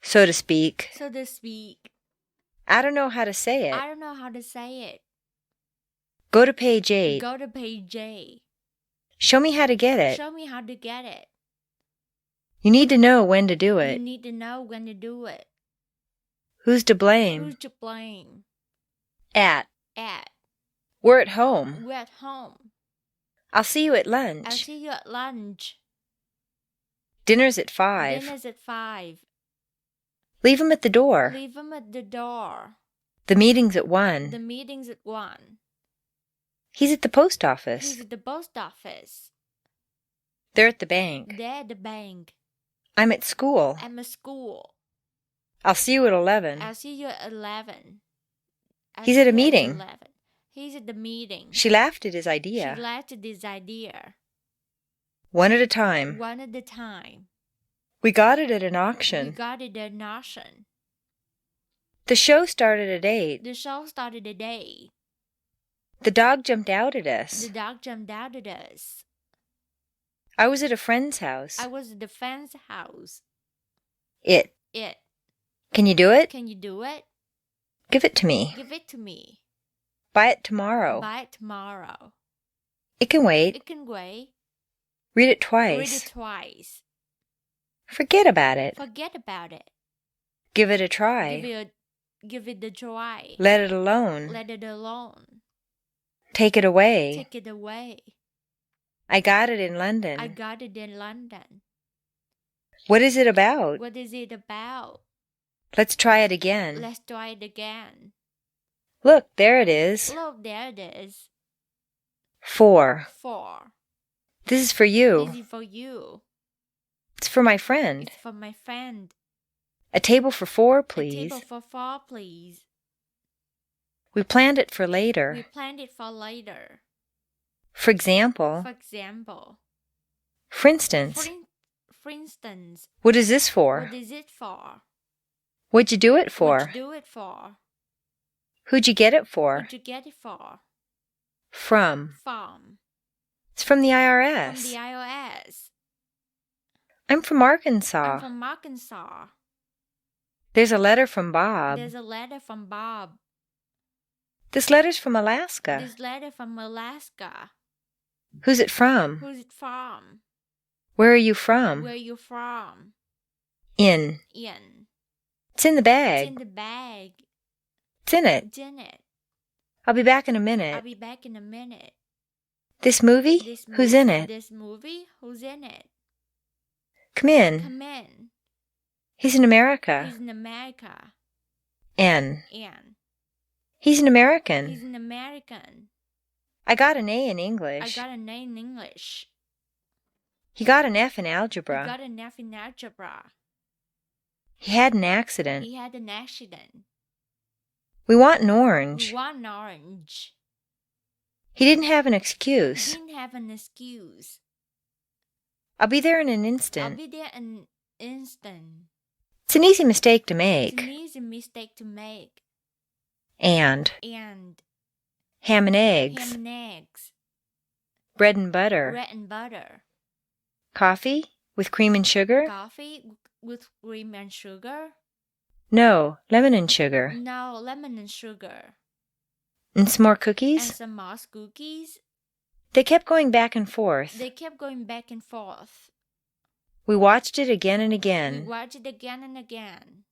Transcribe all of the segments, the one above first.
so to speak. so to speak. I don't know how to say it. I don't know how to say it. Go to page 8. Go to page 8. Show me how to get it. Show me how to get it. You need to know when to do You it. need to know when to do it. Who's to blame? Who's to blame? At. At. We're at home. We're at home. I'll see you at I'll lunch. see you at lunch. Dinner's at 5. Dinner's at 5. Leave him at the door. Leave him at the door. The meeting's at 1. The meeting's at 1. He's at the post office. He's at the post office. They're at the bank. They're at the bank. I'm at school. I'm at school. I'll see you at 11. I'll see you at 11. He's at a meeting. 11. He's at the meeting. She laughed at his idea. She laughed at his idea. One at a time. One at a time. We got it at an We auction. got it at an auction. The show started at 8. The show started at 8. The dog jumped out at The us. dog jumped out at us. I was at a friend's house. I was at the friend's house. It. It. Can you do it? Can you do it? Give it to me. Give it to me. Buy it tomorrow. Buy it tomorrow. It can wait. It can wait. Read it Read twice. it twice. Forget about it. Forget about it. Give it a try. Give it a try. Let it alone. Let it alone. Take it away. Take it away. I got it in London. I got it in London. What is it about? What is it about? Let's try it again. Let's try it again. Look, there it is. Look, there it is. 4. 4. This is for you. This is for you. It's for my friend. It's for my friend. A table for 4, A please. table for 4, please. We planned it for We later. planned it for later. For example, For example. for instance, For instance. what is this for? What is it for? What'd you do it for? What'd you do it for? Who'd you get it for? What'd you get it for? From. From. It's from the From IRS. the iOS. I'm from Arkansas. I'm from Arkansas. There's a letter from Bob. There's a letter from Bob. This letter's from Alaska. This letter from Alaska. Who's it from? Who's it from? Where are you from? Where you from? In. In. It's in the It's bag. in the bag. It's in it. It's in it. I'll be back in a I'll minute. be back in a minute. This movie? This Who's movie- in it? This movie? Who's in it? Come in. Come in. He's in America. He's in America. N. And He's an American. he's an American. I got an A in I English. got a name in English. He got an F in He algebra. got an F in algebra. He had an accident. He had an accident. We want an We orange. want an orange. He didn't have an He excuse. didn't have an excuse. I'll be there in an I'll instant. be there in an instant. It's an easy mistake to It's make. an easy mistake to make. And And ham and eggs. ham and eggs. Bread and butter. Bread and butter. Coffee with cream and sugar? Coffee with cream and sugar. No, lemon and sugar. No, lemon and sugar. And some more And cookies? some mouse cookies. They kept going back and forth. They kept going back and forth. We watched it again and We again. watched it again and again.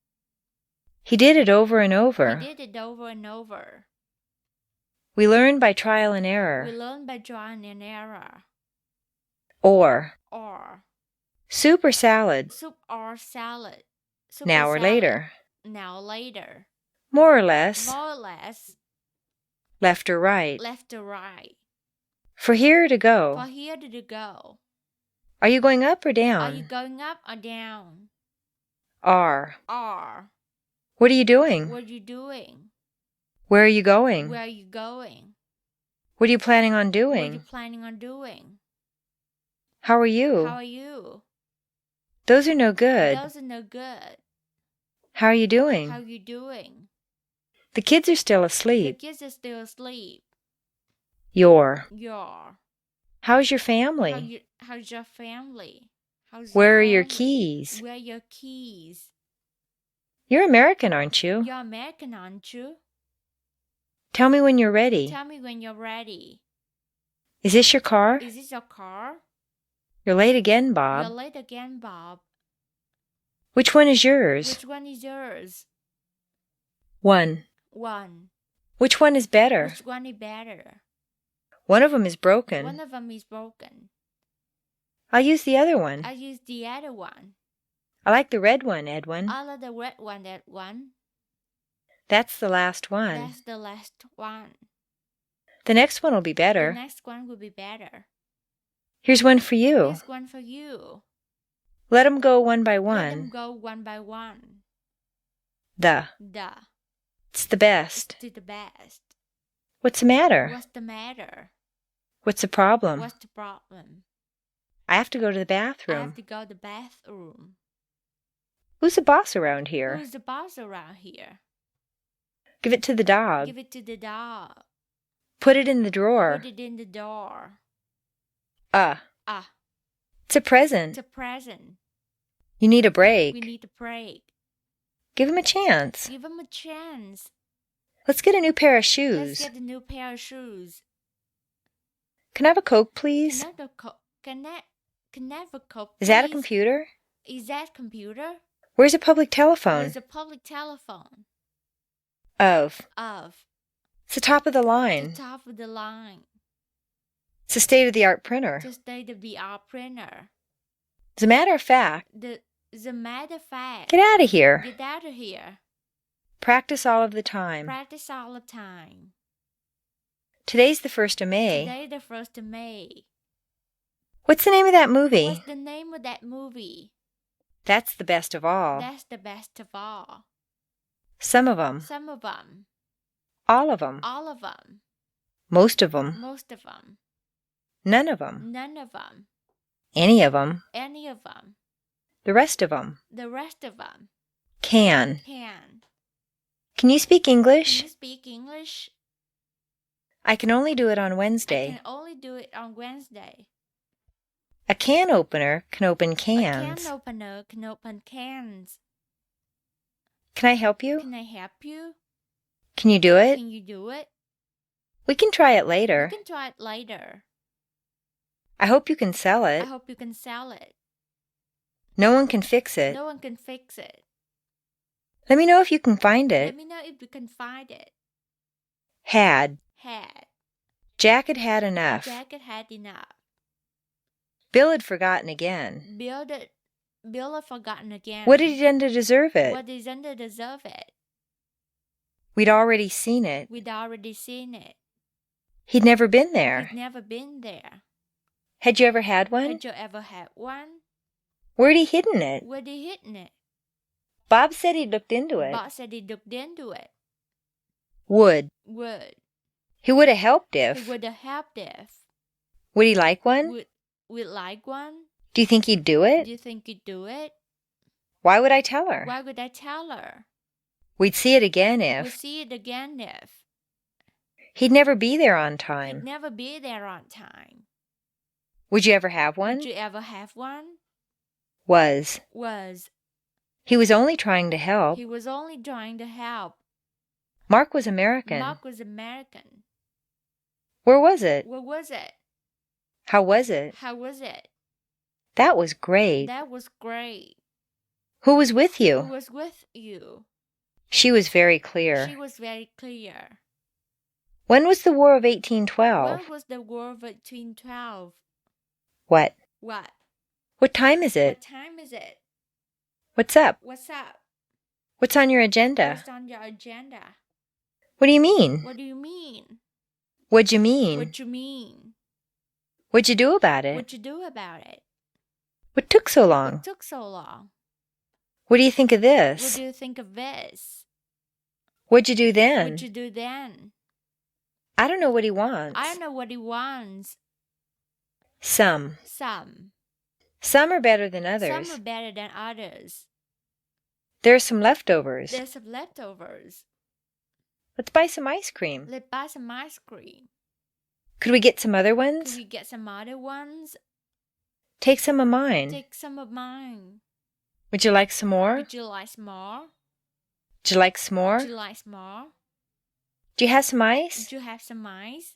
He did it over and over. We did it over and over. We learned by trial and We error. learned by trial and error. Or Or soup or salad. soup or salad. Soup Now or salad. later. Now or later. More or less. More or less. Left or right. Left or right. For here to For go. here to go. Are you going up or Are you down? going up or down? R. Or What are you doing? what are you doing? Where are you going? Where are you going? What are you planning on What are you doing? planning on doing? How are you? How are you? Those are no good. Those are no good. How are you doing? How are you doing? The kids are still The asleep. kids are still asleep. Your. Your. How's your family? How's your family? How's Where your are your family? keys? Where are your keys? You're American, aren't you? You're American, aren't you? Tell me when you're ready. Tell me when you're ready. Is this your car? Is this your car? You're late again, You're Bob. late again, Bob. Which one is yours? Which one is yours? 1. 1. Which one is better? Which one is better? One of them is broken. One of them is broken. I'll use the other one. I use the other one. I like the red one, Edwin. I like the red one, that one. That's the last one. That's the last one. The next one will be The better. next one will be better. Here's one for you. Here's one for you. Let 'em go one by Let them one. go one by one. The. It's the best. It's the best. What's the matter? What's the matter? What's the problem? What's the problem? I have to go to the I bathroom. have to go to the bathroom. Who's the boss around here? Who's the boss around here? Give it to the dog. Give it to the dog. Put it in the drawer. Put it in the door. It's a present. It's a present. You need a break. We need a break. Give him a chance. Give him a chance. Let's get a new pair of Let's shoes. get a new pair of shoes. Can I have a Coke, please? Can I have a Coke, Is that a please? computer? Is that computer? Where's a public telephone? Where's a public telephone? Of. It's It's the top of the the line. top of the line. It's a state-of-the-art printer. It's a state-of-the-art printer. As a matter of fact, As a matter of fact, get out of here. get out of here. Practice all of the time. Practice all the time. Today's the 1st of May. Today, the 1st of May. What's the name of that movie? What's the name of that movie? That's the best of all. That's the best of all. Some of them. Some of them. All of them. All of them. Most of them. Most of them. None of them. None of them. Any of them. Any of them. The rest of them. The rest of them. Can. Can you speak English? you speak English? I can only do it on I Wednesday. can only do it on Wednesday. A can opener can open A cans. can opener can open cans. Can I help you? Can I help you? Can you do it? Can you do it? We can try it You later. can try it later. I hope you can sell I it. hope you can sell it. No one can fix it. No one can fix it. Let me know if you can find Let it. me know if you can find it. Had. Had. Jack had had enough. Jacket had enough. Bill had forgotten again. Bill had forgotten again. What had he done to deserve it? What is under deserve it? We'd already seen it. We'd already seen it. He'd never been there. We'd never been there. Had you ever had one? Had you ever had one? Where'd he hidden it? Where'd he hidden it? Bob said he'd looked into it. Bob said he looked into it. Would. Would. He would have helped He if. would have helped if. Would he like one? Would like one? Do you think he'd do Do it? you think he'd do it? Why would I tell her? Why would I tell her? We'd see it again We'll if. see it again if. He'd never be there on He'd time. never be there on time. Would you ever have one? Would you ever have one? Was. Was. He was only trying to help. He was only trying to help. Mark was American. Mark was American. Where was it? Where was it? How was it? How was it? That was great. That was great. Who was with Who you? was with you? She was very clear. She was very clear. When was the War of 1812? When was the war of 1812? What? What? What time is What it? time is it? What's up? What's up? What's on your agenda? What's on your agenda? What do you mean? What do you mean? What'd you mean? What you mean? What'd you do about it? What you do about it? What took so long? What took so long? What do you think of What this? do you think of this? What'd you do then? What'd you do then? I don't know what he wants. I don't know what he wants. Some. Some. Some are better than others. Some are better than others. There are some leftovers. There's some leftovers. Let's buy some ice cream. Let's buy some ice cream. Could we get some other Could ones? we get some other ones? Take some of mine. Take some of mine. Would you like some more? Would you like some more? Do you like some more? Do you like some more? Do you have some ice? Do you have some ice?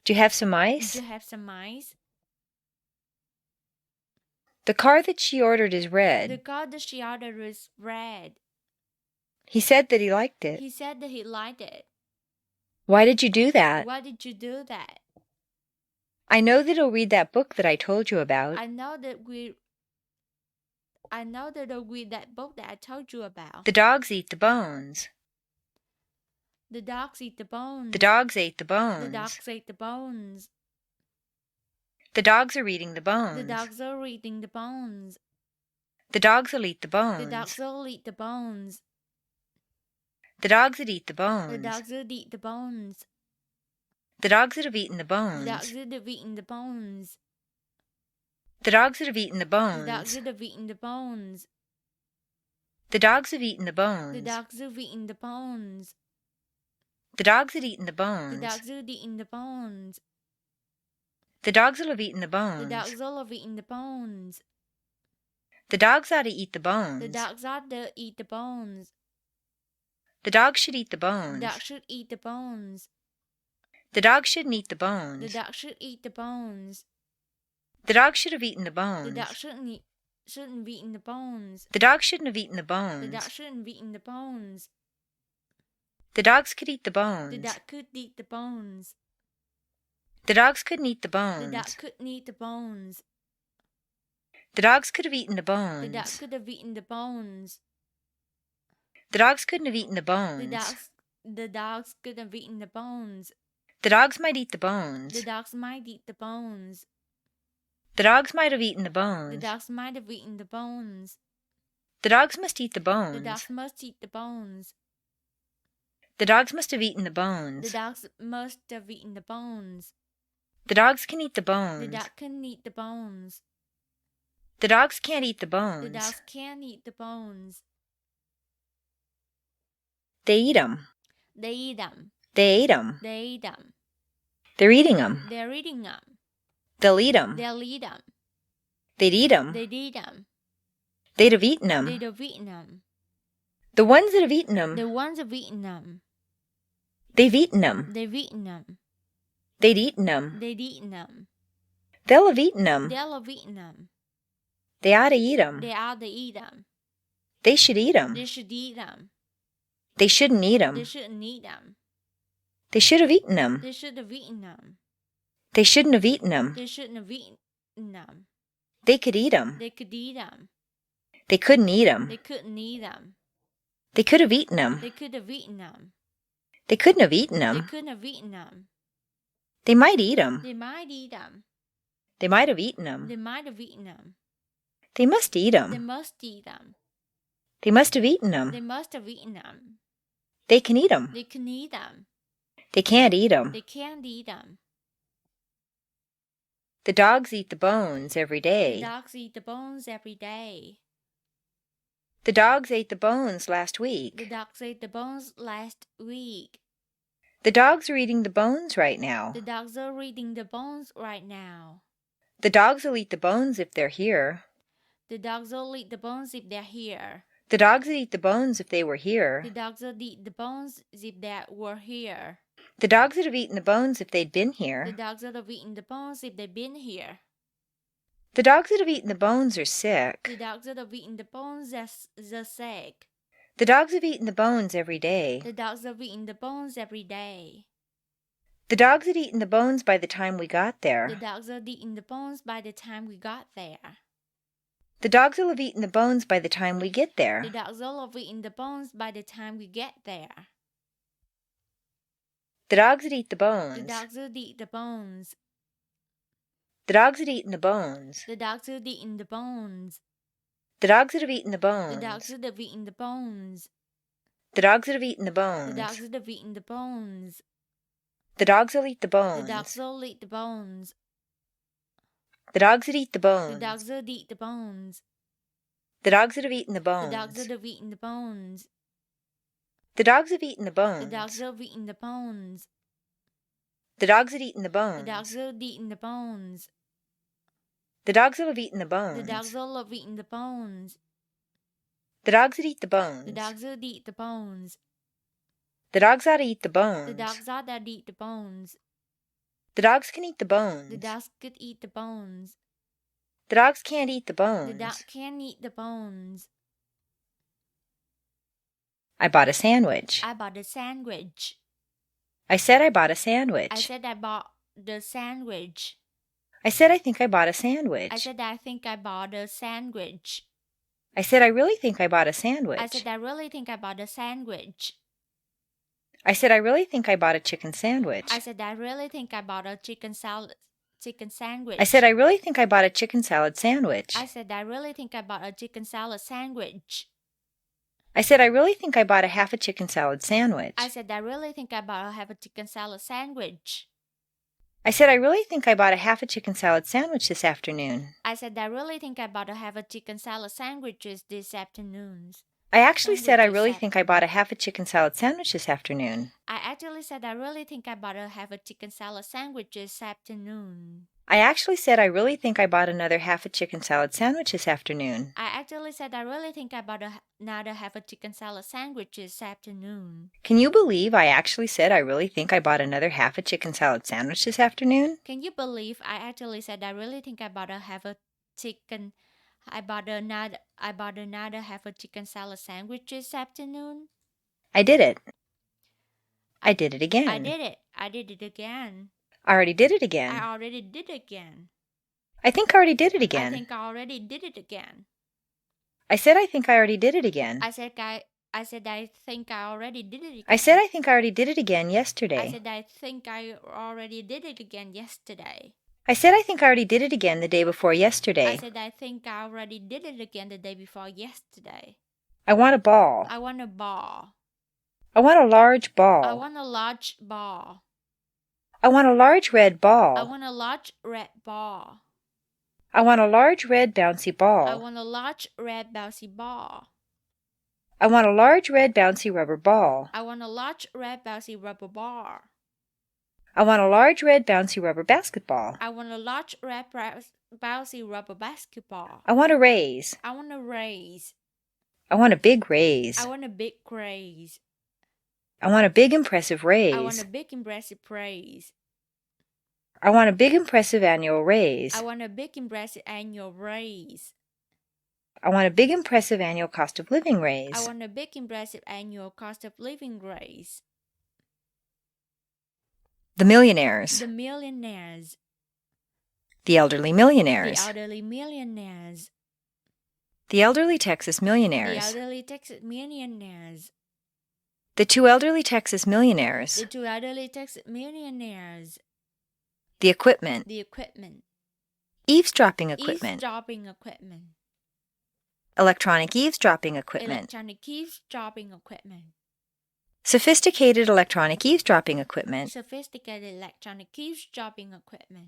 Do you have some Do ice? you have some ice? The car that she ordered is The red. car that she ordered is red. He said that he liked it. He said that he liked it. Why did you do that? Why did you do that? I know that he'll read that book that I told you about. I know that they'll read that book that I told you about. The dogs eat the bones. The dogs eat the bones. The dogs ate the The bones. dogs ate the bones. The dogs are eating the The bones. dogs are eating the bones. The dogs will eat the The bones. dogs will eat the bones. The dogs that eat the The bones. dogs will eat the bones. The dogs that have eaten the The bones. dogs that have eaten the bones. The dogs that have eaten the The dogs bones. that have eaten the bones. The dogs have eaten the The bones. dogs have eaten the bones. The dogs that eaten the The bones. dogs that have eaten the bones. The dogs will have eaten the The bones. dogs will have eaten the bones. The dogs ought to eat the The bones. dogs ought to eat the bones. The dogs should eat the The bones. dogs should eat the bones. The dogs shouldn't eat the The bones. dogs should eat the bones. The dogs should have eaten the The bones. dogs shouldn't have eaten the bones. The dogs shouldn't have eaten the The bones. dogs shouldn't have eaten the bones. The dogs could eat the The bones. dog could eat the bones. The dogs couldn't eat the The bones. dog couldn't eat the bones. The dogs could have eaten the The dog bones. could have eaten the bones. The dogs couldn't have eaten the The bones. dogs could have eaten the bones. The dogs might eat the The bones. dogs might eat the bones. The dogs might have eaten the The bones. dogs might have eaten the bones. The dogs must eat the The bones. dogs must eat the bones. The dogs must have eaten the The bones. dogs must have eaten the bones. The dogs can eat the The bones. dog can eat the bones. The dogs can't eat the The bones. dogs can't eat the bones. They eat them. They eat them. They ate them. They eat them. They're eating them. They're eating them. They'll eat them. They'll eat them. They'd eat them. They'd eat them. They'd have eaten them. They'd have eaten them. The ones that have eaten them, The ones have eaten them. they've eaten them. They've eaten them. They'd eaten them. They'd eaten them. They'll have eaten them. They'll have eaten them. They ought to eat them. They ought to eat them. They should eat them. They should eat them. They shouldn't eat They them. shouldn't eat them. They should have eaten them. They should have eaten them. They shouldn't have eaten them. They shouldn't have eaten them. They could eat them. They could eat them. They couldn't eat them. They couldn't eat them. They could have eaten them. They could have eaten them. They couldn't have eaten They them. couldn't have eaten them. They might eat them. They might eat them. They might have eaten them. They might have eaten them. They must eat They them. must eat them. They must have eaten They them. must have eaten them. They can eat them. They can eat them. They can't eat them. They can't eat them. The dogs eat the bones every The day. dogs eat the bones every day. The dogs ate the bones last The week. dogs ate the bones last week. The dogs are eating the bones right now. The dogs are eating the bones right now. The dogs will eat the bones if they're here. The dogs will eat the bones if they're here. The dogs would eat the bones if they were The here. dogs will eat the bones if they were here. The dogs would have eaten the bones if they'd been The here. dogs would have eaten the bones if they'd been here. The dogs that have eaten the bones are The sick. dogs would have eaten the bones as the sick. The dogs have eaten the bones every day. The dogs have eaten the bones every day. The dogs had eaten the bones by the time we got The there. dogs had eaten the bones by the time we got there. The dogs will have eaten the bones by the time we get The there. dogs will have eaten the bones by the time we get there. The dogs had eat the The bones. dogs would eat the bones. The dogs had eaten the bones. The dogs would eaten the bones. The dogs that have eaten the The bones. dogs would have eaten the bones. The dogs that have eaten the The bones. dogs would have eaten the bones. The dogs will eat the The dogs bones. will eat the bones. The dogs that eat the The bones. dogs would eat the bones. The dogs that have eaten the The dogs bones. would have eaten the bones. The dogs have eaten the The dogs bones. would have eaten the bones. The dogs had eaten the The dogs bones. would have eaten the bones. The dogs will have eaten the The dogs bones. will have eaten the bones. The dogs that eat the bones. The dogs that eat the bones. The dogs ought to eat the bones. The dogs ought to eat the bones. The dogs can eat the bones. The dogs could eat the bones. The dogs can't eat the The bones. dog can't eat the bones. I bought a sandwich. I bought a sandwich. I said I bought a sandwich. I said I bought the sandwich. I said I think I bought a sandwich. I said I think I bought a sandwich. I said I really think I bought a sandwich. I said I really think I bought a sandwich. I said I really think I bought a chicken sandwich. I said I really think I bought a chicken sandwich. I said I really think I bought a chicken salad sandwich. I said I really think I bought a chicken salad sandwich. I said I really think I bought a half a chicken salad sandwich. I said I really think I bought a half a chicken salad sandwich. I said I really think I bought a half a chicken salad sandwich this afternoon. I said I really think I bought a half a chicken salad sandwiches this afternoon. I actually said I really think I bought a half a chicken salad sandwich this afternoon. I actually said I really think I bought a half a chicken salad sandwich this afternoon. I actually said I really think I bought another half a chicken salad sandwich this afternoon. I actually said I really think I bought another half a chicken salad sandwich this afternoon. Can you believe I actually said I really think I bought another half a chicken salad sandwich this afternoon? Can you believe I actually said I really think I bought a half a chicken I bought another half a chicken salad sandwich this afternoon? I did it. I did it again. I did it. I did it again. I already did it again. I already did it again. I think I already did it again. I think I already did it again. I said I think I already did it again. I said I think I already did it again. I said I think I already did it again yesterday. I said I think I already did it again yesterday. I said I think I already did it again the day before yesterday. I said I think I already did it again the day before yesterday. I want a ball. I want a ball. I want a large ball. I want a large ball. I want a large red ball. I want a large red ball. I want a large red bouncy ball. I want a large red bouncy ball. I want a large red bouncy rubber ball. I want a large red bouncy rubber ball. I want a large red bouncy rubber basketball. I want a large red bouncy rubber basketball. I want a raise. I want a raise. I want a big raise. I want a big raise. I want a big impressive raise. I want a big impressive raise. I want a big impressive annual raise. I want a big impressive annual raise. I want a big impressive annual cost of living raise. I want a big impressive annual cost of living raise. The millionaires. The millionaires. The elderly millionaires. The elderly millionaires. The elderly Texas The millionaires. elderly Texas millionaires. The two elderly Texas millionaires. The two elderly Texas millionaires. The equipment. The equipment. Eavesdropping equipment. Eavesdropping equipment. Electronic eavesdropping equipment. Electronic eavesdropping equipment. Sophisticated electronic eavesdropping equipment. Sophisticated electronic eavesdropping equipment.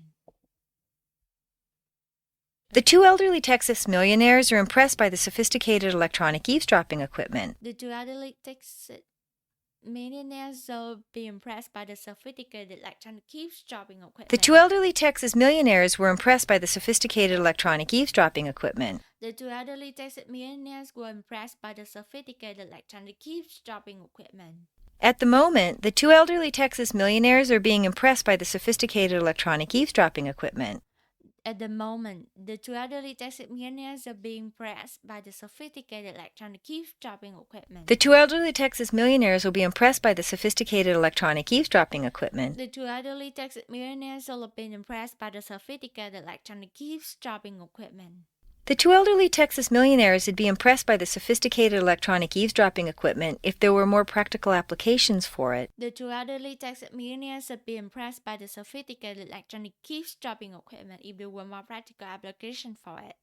The two elderly Texas millionaires are impressed by the sophisticated electronic eavesdropping equipment. The two elderly Texas millionaires will be impressed by the sophisticated electronic eavesdropping equipment. The two elderly Texas millionaires were impressed by the sophisticated electronic eavesdropping equipment. The two elderly Texas millionaires were impressed by the sophisticated electronic eavesdropping equipment. At the moment, the two elderly Texas millionaires are being impressed by the sophisticated electronic eavesdropping equipment. At the moment, the two elderly Texas millionaires are being impressed by the sophisticated electronic eavesdropping equipment. The two elderly Texas millionaires will be impressed by the sophisticated electronic eavesdropping equipment. The two elderly Texas millionaires will have been impressed by the sophisticated electronic eavesdropping equipment. The two elderly Texas millionaires would be impressed by the sophisticated electronic eavesdropping equipment if there were more practical applications for it. The two elderly Texas millionaires would be impressed by the sophisticated electronic eavesdropping equipment if there were more practical application for it.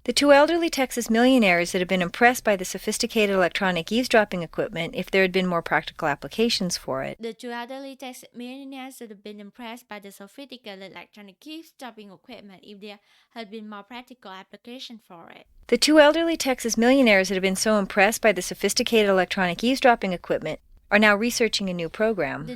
The two elderly Texas millionaires would have been impressed by the sophisticated electronic eavesdropping equipment if there had been more practical applications for it. The two elderly Texas millionaires would have been impressed by the sophisticated electronic eavesdropping equipment if there had been more practical application for it. The two elderly Texas millionaires that have been so impressed by the sophisticated electronic eavesdropping equipment are now researching a new program.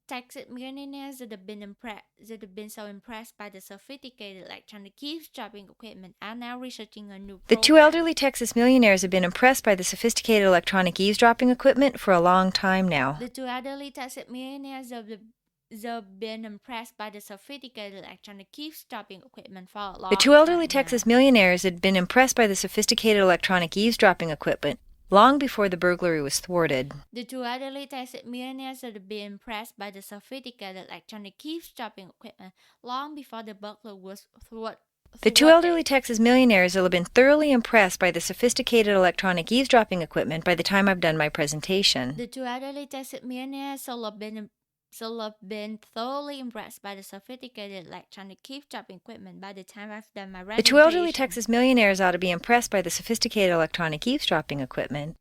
Texas millionaires that have been so impressed by the sophisticated electronic eavesdropping equipment are now researching a new The program. two elderly Texas millionaires have been impressed by the sophisticated electronic eavesdropping equipment for a long time now. The two elderly Texas millionaires have been impressed by the sophisticated electronic eavesdropping equipment for a long time. The two elderly now. Texas millionaires had been impressed by the sophisticated electronic eavesdropping equipment long before the burglary was thwarted. The two elderly Texas millionaires had been impressed by the sophisticated electronic eavesdropping equipment long before the burglary was thwarted. The two elderly Texas millionaires will have been thoroughly impressed by the sophisticated electronic eavesdropping equipment by the time I've done my presentation. The two elderly Texas millionaires will have been thoroughly impressed by the sophisticated electronic eavesdropping equipment by the time I've done my presentation. The two elderly Texas millionaires ought to be impressed by the sophisticated electronic eavesdropping equipment.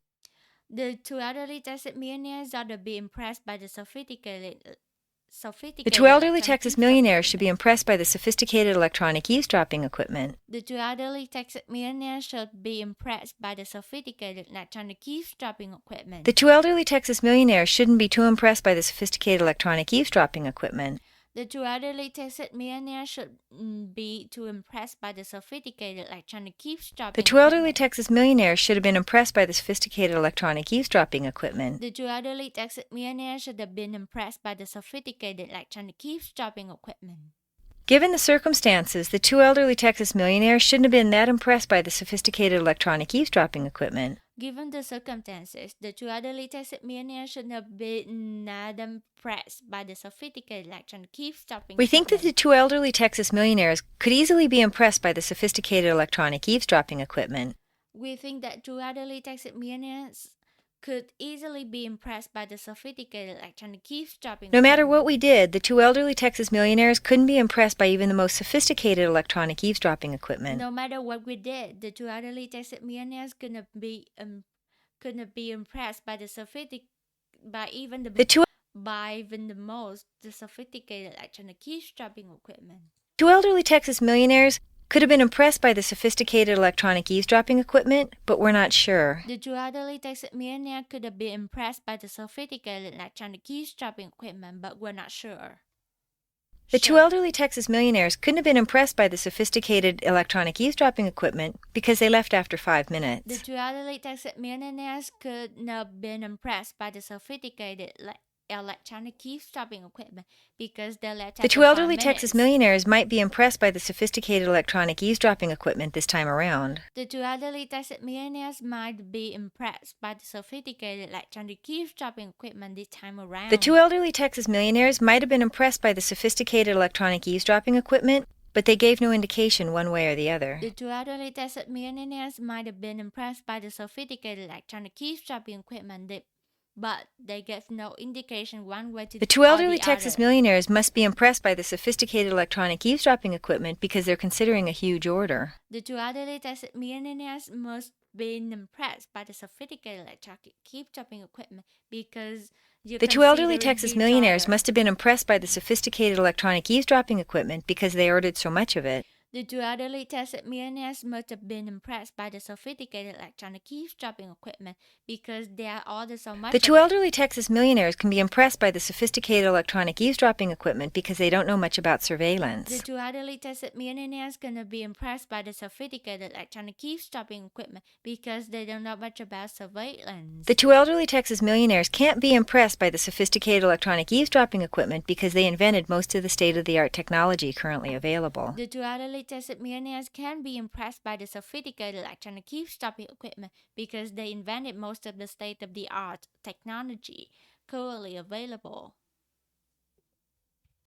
The two elderly Texas millionaires ought to be impressed by the sophisticated The two elderly Texas millionaires should be impressed by the sophisticated electronic eavesdropping equipment. The two elderly Texas millionaires should be impressed by the sophisticated electronic eavesdropping equipment. The two elderly Texas millionaires shouldn't be too impressed by the sophisticated electronic eavesdropping equipment. The two elderly Texas millionaires should be too impressed by the sophisticated electronic eavesdropping. The two elderly Texas millionaires should have been impressed by the sophisticated electronic eavesdropping equipment. The two elderly Texas millionaires should have been impressed by the sophisticated electronic eavesdropping equipment. Given the circumstances, the two elderly Texas millionaires shouldn't have been that impressed by the sophisticated electronic eavesdropping equipment. Given the circumstances, the two elderly Texas millionaires should have been not impressed by the sophisticated electronic eavesdropping. We think that the two elderly Texas millionaires could easily be impressed by the sophisticated electronic eavesdropping equipment. We think that two elderly Texas millionaires could easily be impressed by the sophisticated electronic eavesdropping. No matter what we did, the two elderly Texas millionaires couldn't be impressed by even the most sophisticated electronic eavesdropping equipment. No matter what we did, the two elderly Texas millionaires couldn't be impressed by the most sophisticated electronic eavesdropping equipment. Two elderly Texas millionaires could have been impressed by the sophisticated electronic eavesdropping equipment, but we're not sure. The two elderly Texas millionaires could have been impressed by the sophisticated electronic eavesdropping equipment, but we're not sure. The two elderly Texas millionaires couldn't have been impressed by the sophisticated electronic eavesdropping equipment because they left after 5 minutes. The two elderly Texas millionaires could not have been impressed by the sophisticated electronic eavesdropping equipment because they left after 5 minutes. The two elderly Texas millionaires might be impressed by the sophisticated electronic eavesdropping equipment this time around. The two elderly Texas millionaires might be impressed by the sophisticated electronic eavesdropping equipment this time around. The two elderly Texas millionaires might have been impressed by the sophisticated electronic eavesdropping equipment, but they gave no indication one way or the other. The two elderly Texas millionaires might have been impressed by the sophisticated electronic eavesdropping equipment, but they gave no indication one way to the two elderly the Texas other. millionaires must be impressed by the sophisticated electronic eavesdropping equipment because they're considering a huge order. The two elderly Texas millionaires must be impressed by the sophisticated electronic eavesdropping equipment because the two elderly Texas millionaires must have been impressed by the sophisticated electronic eavesdropping equipment because they ordered so much of it. The two elderly Texas millionaires must have been impressed by the sophisticated electronic eavesdropping equipment because they ordered so much. The two elderly Texas millionaires can be impressed by the sophisticated electronic eavesdropping equipment because they don't know much about surveillance. The two elderly Texas millionaires can be impressed by the sophisticated electronic eavesdropping equipment because they don't know much about surveillance. The two elderly Texas millionaires can't be impressed by the sophisticated electronic eavesdropping equipment because they invented most of the state-of-the-art technology currently available. The two elderly Texas millionaires can be impressed by the sophisticated electronic eavesdropping equipment because they invented most of the state-of-the-art technology currently available.